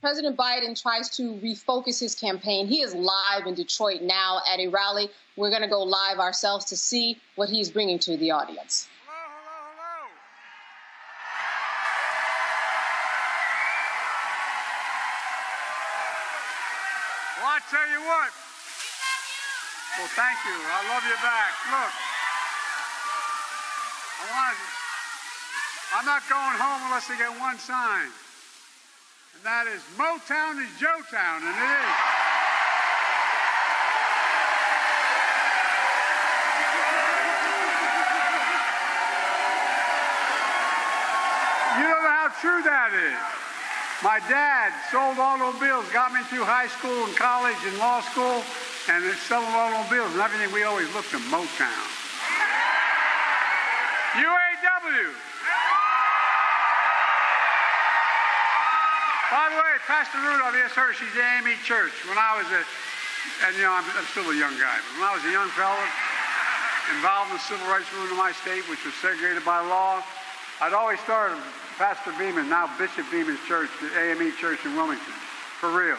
President Biden tries to refocus his campaign. He is live in Detroit now at a rally. We're going to go live ourselves to see what he's bringing to the audience. Hello. Well, I tell you what. Well, thank you. I love you back. Look, I'm not going home unless I get one sign. And that is Motown is Joetown, and it is. You don't know how true that is. My dad sold automobiles, got me through high school and college and law school, and it's selling automobiles and everything. We always looked at Motown. UAW. By the way, Pastor Rudolph, yes, her, she's at AME Church. When I was and you know, I'm still a young guy, but when I was a young fella, involved in the civil rights movement of my state, which was segregated by law, I'd always start Pastor Beeman, now Bishop Beeman's church, the AME Church in Wilmington, for real.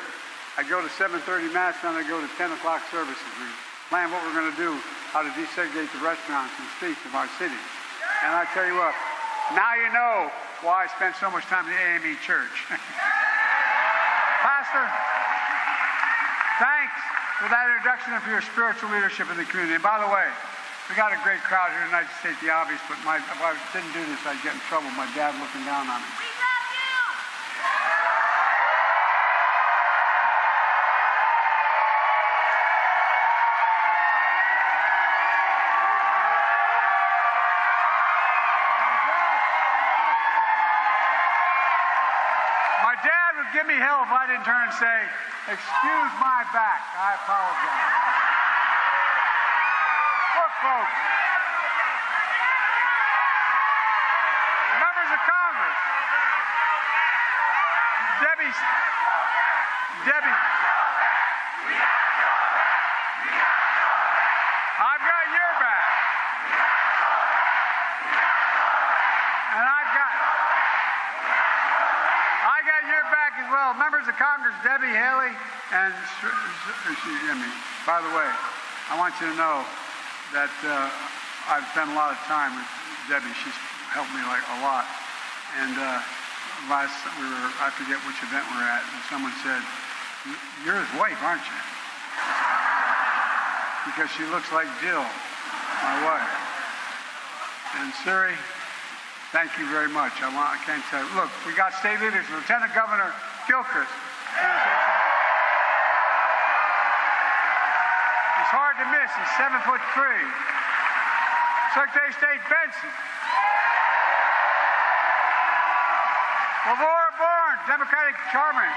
I'd go to 7:30 Mass, and I'd go to 10 o'clock services. We plan what we're going to do, how to desegregate the restaurants and streets of our city. And I tell you what, now you know why I spent so much time in the AME Church. Pastor, thanks for that introduction and for your spiritual leadership in the community. And by the way, we got a great crowd here tonight, to state the obvious, but if I didn't do this, I'd get in trouble. My dad looking down on me. We love you! My dad would give me hell if I didn't turn and say, "Excuse my back, I apologize." Look, folks, members of Congress, Debbie, I've got your back, and I got your back as well. Members of Congress, Debbie, Haley, and by the way, I want you to know that I've spent a lot of time with Debbie. She's helped me like a lot. And I forget which event we're at, and someone said, "You're his wife, aren't you?" Because she looks like Jill, my wife. And Siri, thank you very much. I can't tell you. Look, we got state leaders, Lieutenant Governor Gilchrist. He's hard to miss. He's 7'3". Secretary of State Benson. Laura Bourne, Democratic Chairman.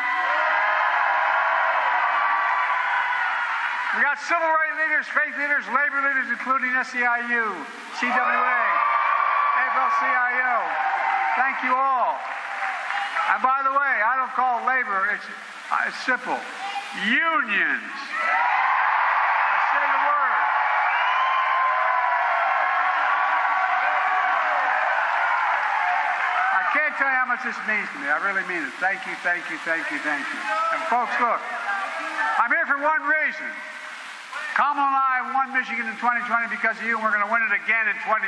We got civil rights leaders, faith leaders, labor leaders, including SEIU, CWA, AFL-CIO. Thank you all. And by the way, I don't call it labor. It's simple. Unions. Say the word. I can't tell you how much this means to me. I really mean it. Thank you, thank you, thank you, thank you. And folks, look, I'm here for one reason. Kamala and I won Michigan in 2020 because of you, and we're going to win it again in 2024.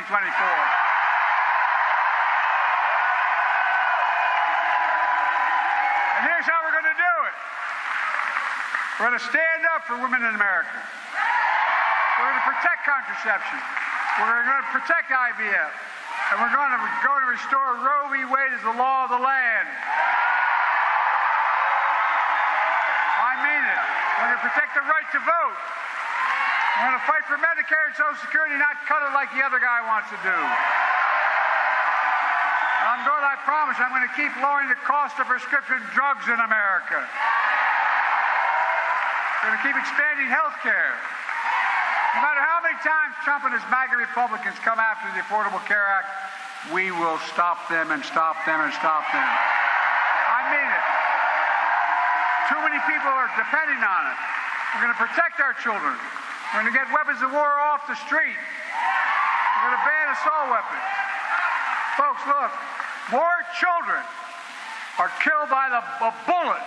And here's how we're going to do it. We're going to stand up for women in America. We're going to protect contraception. We're going to protect IVF. And we're going to restore Roe v. Wade as the law of the land. I mean it. We're going to protect the right to vote. We're going to fight for Medicare and Social Security, not cut it like the other guy wants to do. And I promise I'm going to keep lowering the cost of prescription drugs in America. We're going to keep expanding health care. No matter how many times Trump and his MAGA Republicans come after the Affordable Care Act, we will stop them and stop them and stop them. I mean it. Too many people are depending on it. We're going to protect our children. We're going to get weapons of war off the street. We're going to ban assault weapons. Folks, look, more children are killed by a bullet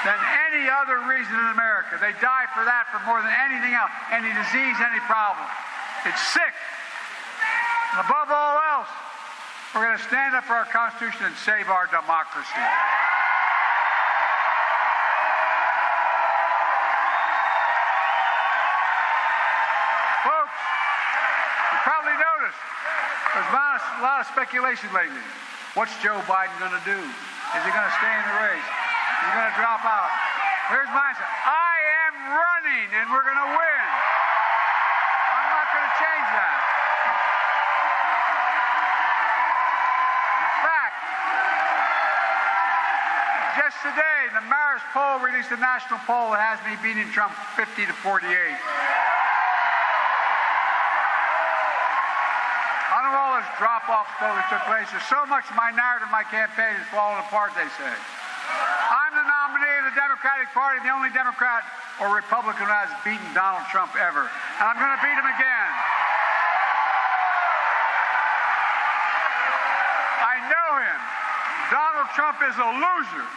than any other reason in America. They die for that for more than anything else, any disease, any problem. It's sick. And above all else, we're going to stand up for our Constitution and save our democracy. Folks, you probably noticed there's a lot of speculation lately. What's Joe Biden going to do? Is he going to stay in the race? Is he going to drop out? Here's my answer. I am running, and we're going to win. I'm not going to change that. In fact, just today, the Marist poll released a national poll that has me beating Trump 50 to 48. Under all this drop-off that took place, there's so much of my narrative, my campaign is falling apart, they say. I'm the nominee of the Democratic Party, the only Democrat or Republican who has beaten Donald Trump ever. And I'm going to beat him again. I know him. Donald Trump is a loser.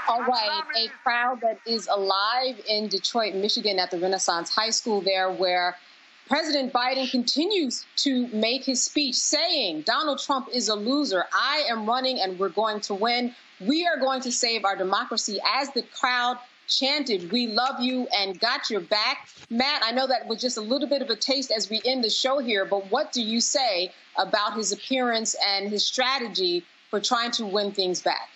All right, a crowd that is alive in Detroit, Michigan at the Renaissance High School there, where President Biden continues to make his speech saying Donald Trump is a loser. I am running and we're going to win. We are going to save our democracy. As the crowd chanted, "We love you and got your back." Matt, I know that was just a little bit of a taste as we end the show here, but what do you say about his appearance and his strategy for trying to win things back?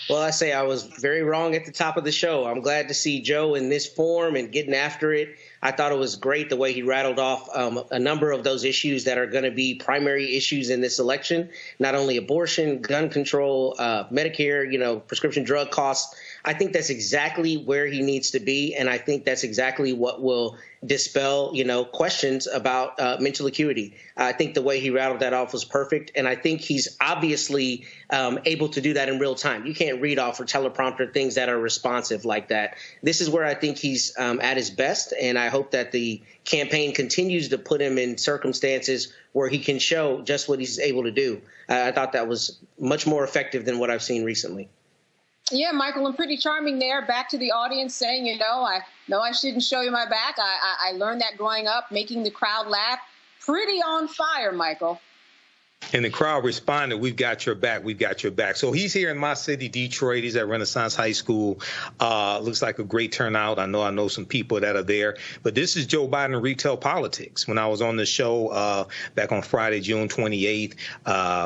Well, I say I was very wrong at the top of the show. I'm glad to see Joe in this form and getting after it. I thought it was great the way he rattled off a number of those issues that are going to be primary issues in this election, not only abortion, gun control, Medicare, prescription drug costs. I think that's exactly where he needs to be, and I think that's exactly what will dispel, questions about mental acuity. I think the way he rattled that off was perfect, and I think he's obviously able to do that in real time. You can't read off or teleprompter things that are responsive like that. This is where I think he's at his best, and I hope that the campaign continues to put him in circumstances where he can show just what he's able to do. I thought that was much more effective than what I've seen recently. Yeah, Michael, and pretty charming there. Back to the audience saying, I know I shouldn't show you my back. I learned that growing up, making the crowd laugh. Pretty on fire, Michael. And the crowd responded, "We've got your back. We've got your back." So he's here in my city, Detroit. He's at Renaissance High School. Looks like a great turnout. I know some people that are there. But this is Joe Biden in retail politics. When I was on the show back on Friday, June 28th,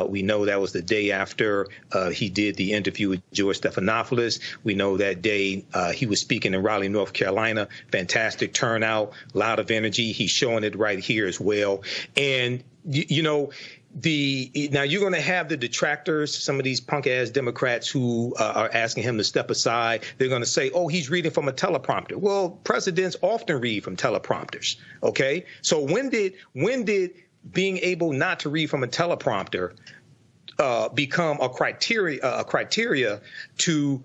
we know that was the day after he did the interview with George Stephanopoulos. We know that day he was speaking in Raleigh, North Carolina. Fantastic turnout, a lot of energy. He's showing it right here as well. And, now you're going to have the detractors, some of these punk-ass Democrats who are asking him to step aside. They're going to say, "Oh, he's reading from a teleprompter." Well, presidents often read from teleprompters. OK, so when did being able not to read from a teleprompter become a criteria to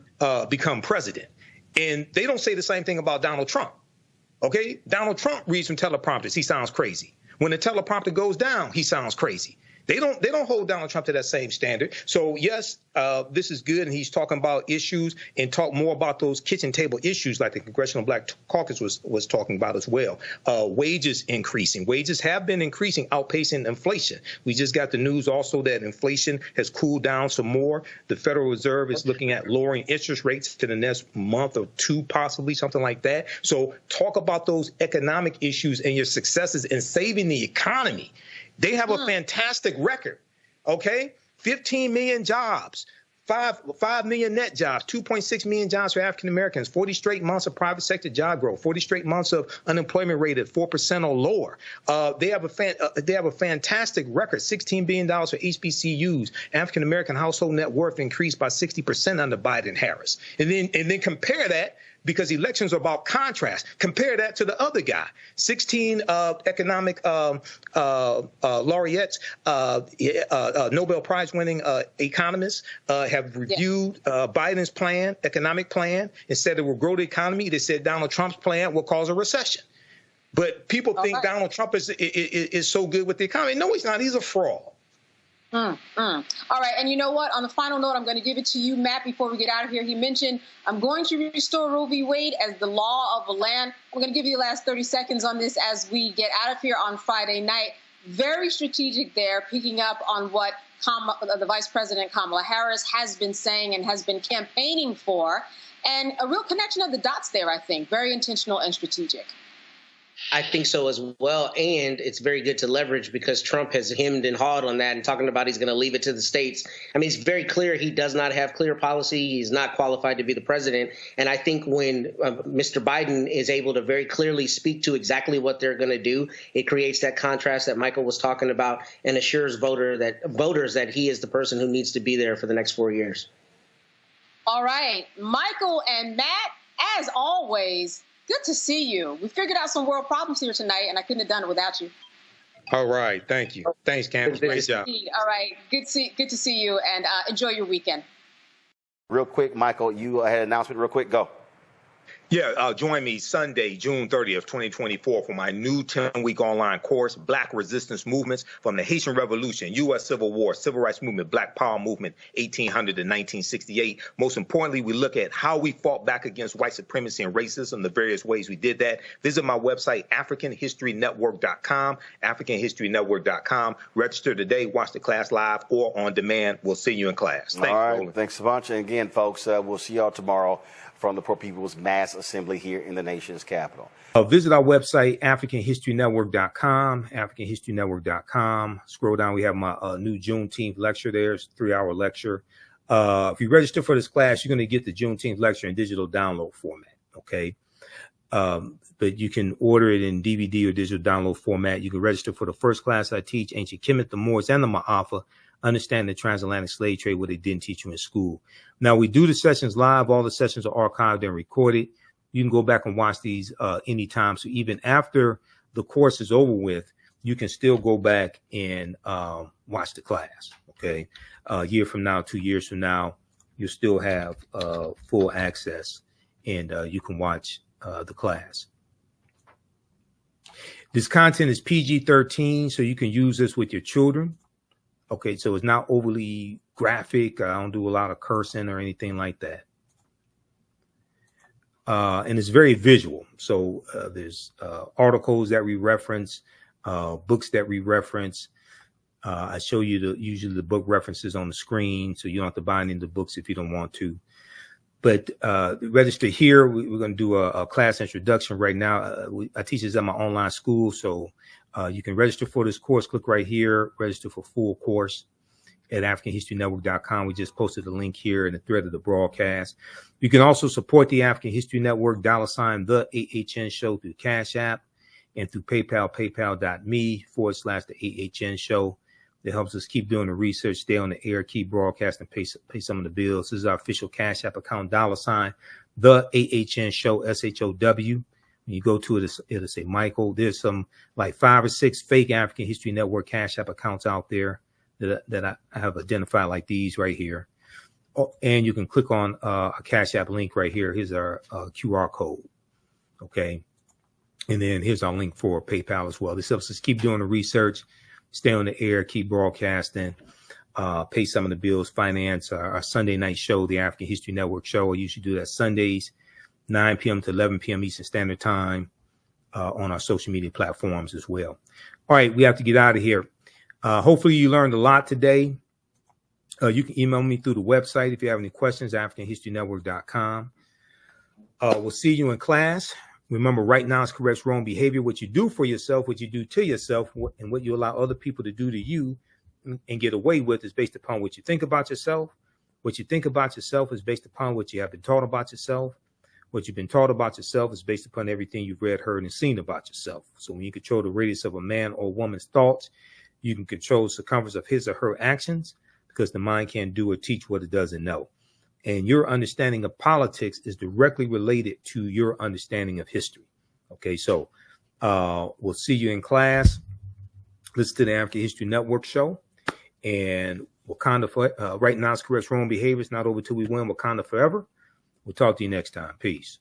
become president? And they don't say the same thing about Donald Trump. OK, Donald Trump reads from teleprompters. He sounds crazy. When the teleprompter goes down, he sounds crazy. They don't hold Donald Trump to that same standard. So, yes, this is good. And he's talking about issues and talk more about those kitchen table issues like the Congressional Black Caucus was talking about as well. Wages increasing. Wages have been increasing, outpacing inflation. We just got the news also that inflation has cooled down some more. The Federal Reserve is looking at lowering interest rates to the next month or two, possibly, something like that. So talk about those economic issues and your successes in saving the economy. They have a fantastic record, okay? 15 million jobs, 5 million net jobs, 2.6 million jobs for African Americans, 40 straight months of private sector job growth, 40 straight months of unemployment rate at 4% or lower. They have a fantastic record, $16 billion for HBCUs. African American household net worth increased by 60% under Biden-Harris. And then compare that because elections are about contrast. Compare that to the other guy. 16 economic laureates, Nobel Prize winning economists have reviewed Biden's plan, economic plan, and said it will grow the economy. They said Donald Trump's plan will cause a recession. But people think Donald Trump is so good with the economy. No, he's not. He's a fraud. All right. And you know what? On the final note, I'm going to give it to you, Matt, before we get out of here. He mentioned, I'm going to restore Roe v. Wade as the law of the land. I'm going to give you the last 30 seconds on this as we get out of here on Friday night. Very strategic there, picking up on what the Vice President Kamala Harris has been saying and has been campaigning for. And a real connection of the dots there, I think. Very intentional and strategic. I think so as well. And it's very good to leverage because Trump has hemmed and hawed on that and talking about he's going to leave it to the states. I mean, it's very clear he does not have clear policy. He's not qualified to be the president. And I think when Mr. Biden is able to very clearly speak to exactly what they're going to do, it creates that contrast that Michael was talking about and assures voters that he is the person who needs to be there for the next 4 years. All right. Michael and Matt, as always, good to see you. We figured out some world problems here tonight, and I couldn't have done it without you. All right. Thank you. Thanks, Candace. Great job. All right. Good to see you, and enjoy your weekend. Real quick, Michael, you had an announcement real quick. Go. Yeah, join me Sunday, June 30th, 2024 for my new 10-week online course, Black Resistance Movements from the Haitian Revolution, U.S. Civil War, Civil Rights Movement, Black Power Movement, 1800 to 1968. Most importantly, we look at how we fought back against white supremacy and racism, the various ways we did that. Visit my website, AfricanHistoryNetwork.com, AfricanHistoryNetwork.com. Register today, watch the class live or on demand. We'll see you in class. Thanks, all right, Roland. Thanks a bunch. And again, folks, we'll see y'all tomorrow from the Poor People's Mass Assembly here in the nation's capital. Visit our website, AfricanHistoryNetwork.com, AfricanHistoryNetwork.com. Scroll down. We have my new Juneteenth lecture there. It's a 3-hour lecture. If you register for this class, you're going to get the Juneteenth lecture in digital download format, okay? But you can order it in DVD or digital download format. You can register for the first class I teach, Ancient Kemet, the Moors, and the Ma'afa. Understand the transatlantic slave trade, what they didn't teach you in school. Now, we do the sessions live. All the sessions are archived and recorded. You can go back and watch these anytime. So even after the course is over with, you can still go back and watch the class, okay? A year from now, 2 years from now, you'll still have full access, and you can watch the class. This content is PG-13, so you can use this with your children. Okay, so it's not overly graphic. I don't do a lot of cursing or anything like that. And it's very visual. So there's articles that we reference, books that we reference. I show you usually the book references on the screen, so you don't have to buy any of the books if you don't want to. But register here. We're going to do a class introduction right now. I teach this at my online school, so you can register for this course. Click right here, register for full course at AfricanHistoryNetwork.com. We just posted a link here in the thread of the broadcast. You can also support the African History Network, $ the AHN show through Cash App and through PayPal, paypal.me/the AHN show. That helps us keep doing the research, stay on the air, keep broadcasting, pay some of the bills. This is our official Cash App account, $ the AHN show, SHOW. When you go to it, it'll say Michael. There's some like 5 or 6 fake African History Network Cash App accounts out there that I have identified, like these right here. Oh, and you can click on a Cash App link right here. Here's our QR code. Okay. And then here's our link for PayPal as well. This helps us keep doing the research, stay on the air, keep broadcasting, pay some of the bills, finance our Sunday night show, the African History Network show. I usually do that Sundays, 9 p.m. to 11 p.m. Eastern Standard Time on our social media platforms as well. All right, we have to get out of here. Hopefully you learned a lot today. You can email me through the website if you have any questions, AfricanHistoryNetwork.com. We'll see you in class. Remember, right now is correct wrong behavior. What you do for yourself, what you do to yourself, and what you allow other people to do to you and get away with is based upon what you think about yourself. What you think about yourself is based upon what you have been taught about yourself. What you've been taught about yourself is based upon everything you've read, heard, and seen about yourself. So when you control the radius of a man or woman's thoughts, you can control the circumference of his or her actions, because the mind can't do or teach what it doesn't know. And your understanding of politics is directly related to your understanding of history. Okay, so we'll see you in class. Listen to the African History Network show. And Wakanda for right now, corrects wrong behaviors, not over till we win. Wakanda forever. We'll talk to you next time. Peace.